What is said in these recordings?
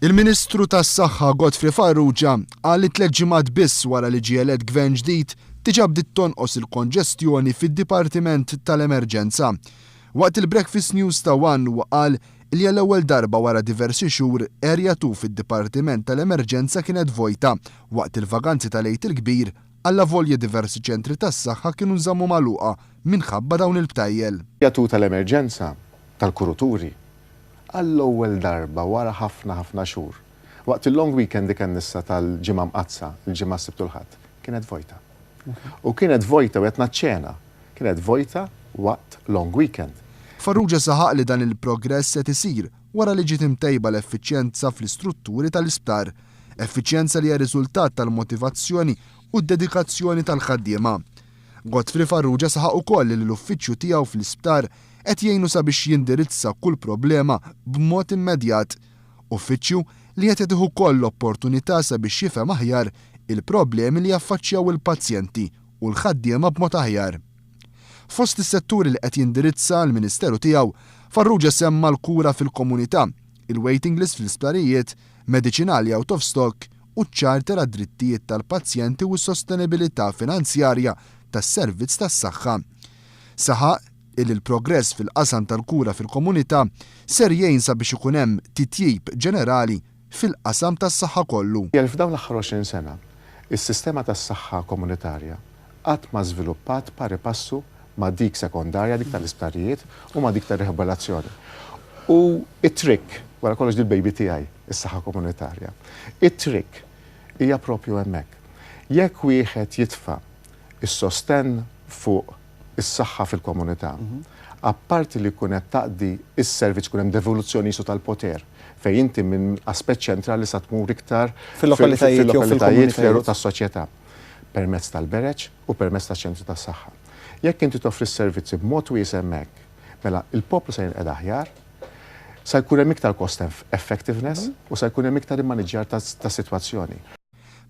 Il-Ministru tas-Saħħa Godfrey Farrugia qal li 3 ġimgħat biss wara li ġie elett gvern ġdid diġà bdiet tonqos il-konġestjoni fid-Dipartiment tal-Emerġenza. Waqt il-Breakfast News ta' One qal li l-ewwel darba wara diversi xhur Area 2 fid-Dipartiment tal-Emerġenza kienet vojta waqt il-vaganzi tal-Għid il-Kbir alla volja diversi ċentri tas-saħħa kienu nżammu magħluqa minħabba dawn il-btajjel. Area 2 tal-emerġenza tal-kuruturi għall-ewwel darba wara ħafna xhur. Waqt il-long weekend li kien nissa tal-ġimgħa mqazza, il-ġimgħa Sibt u l-Ħadd, kienet vojta. U kienet vojta waqt naċċena, kienet vojta waqt long weekend. Farrugia saħaq li dan il-progress qed isir wara li ġiet imtejba l-effiċjenza fl-istrutturi tal-isptar, effiċjenza li hija riżultat tal-motivazzjoni u d-dedikazzjoni tal-ħaddiema. Godfrey Farrugia saħaq ukoll li l-uffiċċju tiegħu fl-isptar qed jgħinu sabiex jindirizza kull problema b'mod immedjat. Uffiċċju li qed jagħtiħu wkoll l-opportunità sabiex jifhem aħjar il-problemi li jaffaċċjaw il-pazjenti u l-ħaddiema b'mod aħjar. Fost is-setturi li qed jindirizza l-Ministeru tiegħu, Farrugia semma l-kura fil-komunità, il-waiting list fl-isptarijiet, mediċinali out of stock u ċ-charter għad-drittijiet tal-pazjenti u s-sostenibilità finanzjarja tas-servizz tas-saħħa. Saħaq il-progress fil-qasam tal-kura fil-komunità ser jgħin sabiex ikun hemm titjib ġenerali fil-qasam tas-saħħa kollu. F'dawn l-aħħar 20 sena, is-sistema tas-saħħa komunitarja qatt ma żviluppat pari passu ma' dik sekondarja, dik tal-isptarijiet u ma' dik tar-rehabilitazzjoni. U it-trick, wara kollox dil-baby tiegħi, is-saħħa komunitarja. It-trick hija proprju hemmhekk. Jekk wieħed jitfa' is-sostenn fuq is-saħħa fil-komunità, apparti li jkun qed taqdi is-servizz kun hemm devoluzzjoni isu tal-poter, fejn inti minn aspett ċentrali sa tmur iktar fil-lokalitajiet fl-eruq tas-soċjetà permezz tal-bereġ u permezz tax-ċentri tas-saħħa. Jekk inti toffri s-servizzi b'mod wiesa' hemmhekk, mela il-poplu se jinqed aħjar, se jkun hemm iktar cost effectiveness u se jkun hemm iktar immaniġġjar tas-sitwazzjoni.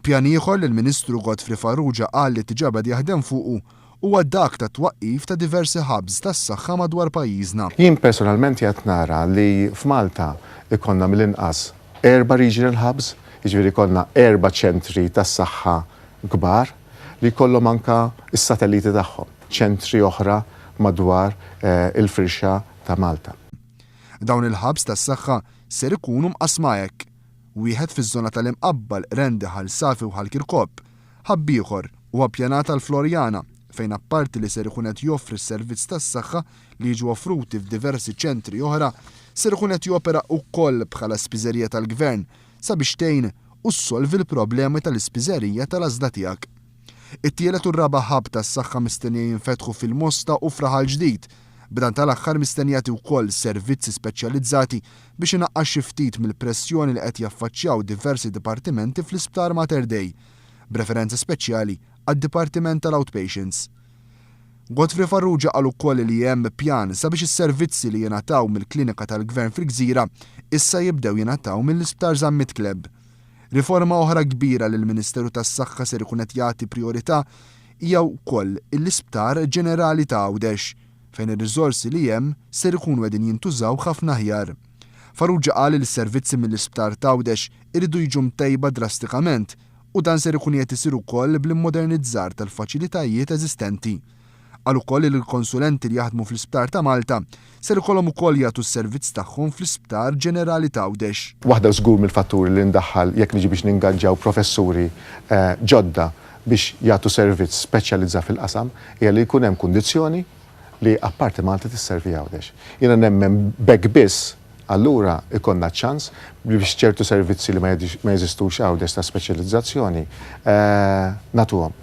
Pjan ieħor li l-Ministru Godfrey Farrugia qal li diġà beda jaħdem fuqu huwa dak ta' twaqqif ta' diversi hubs tas-saħħa madwar pajjiżna. Jien personalment qed nara li f'Malta ikonna mill-inqas 4 regional hubs, jiġifieri ikollna 4 ċentri tas-saħħa kbar li jkollhom anke is-satelliti tagħhom, ċentri oħra madwar il-firxa ta' Malta. Dawn il-hubs tas-saħħa ser ikunu mqasma hekk. Wieħed fiż-żona tal-Imqabbal Rendi ħal-Safi u ħal-Kirkop, ħabb ieħor huwa ppjanat għall-Florjana fejn apparti li ser ikun qed joffri s-servizz tas-saħħa li jiġu offruti f'diversi ċentri oħra, ser ikun qed jopera wkoll bħala spiżerija tal-Gvern sabiex tgħin u ssolvi l-problemi tal-ispiżerija tal-għażla tiegħek. It-tielet u r-raba' hub tas-saħħa mistennija jinfetħu fil-Mosta u f'Raħal Ġdid. B'dan tal-aħħar mistennijati wkoll servizzi speċjalizzati biex inaqqas xi ftit mill-pressjoni li qed jaffaċċjaw diversi dipartimenti fl-Isptar Mater Dei, b'referenza speċjali għad-Dipartiment tal-Outpatients. Godfrey Farrugia qal ukoll li hemm pjan sabiex is-servizzi li jingħataw mill-klinika tal-Gvern fil-Gżira issa jibdew jingħataw mill-Isptar Żammit Klebb. Riforma oħra kbira li l-Ministeru tas-Saħħa ser ikun qed jagħti priorità hija wkoll l-Isptar Ġenerali ta' Għawdex fejn ir-riżorsi li hemm ser ikunu qegħdin jintużaw ħafna aħjar. Farrugia qal li s-servizzi mill-Isptar ta' Għawdex iridu jiġu mtejba drastikament u dan ser ikun qed isir ukoll bl-immodernizzar tal-faċilitajiet eżistenti. Qal ukoll li l-konsulenti li jaħdmu fl-Isptar ta' Malta ser ikollhom ukoll jagħtu s-servizz tagħhom fl-Isptar Ġenerali ta' Għawdex. Waħda żgur mill-fatturi li ndaħħal jekk niġi biex ningaġġjaw professuri ġodda biex jagħtu servizz speċjalizzat fil-qasam hija li jkun hemm kundizzjoni li apparti Malta tisservi Għawdex. Jiena nemmen bekk biss allura ikonna ċans biex ċertu servizzi li ma jeżistux Għawdex ta' speċjalizzazzjoni nagħtuhom.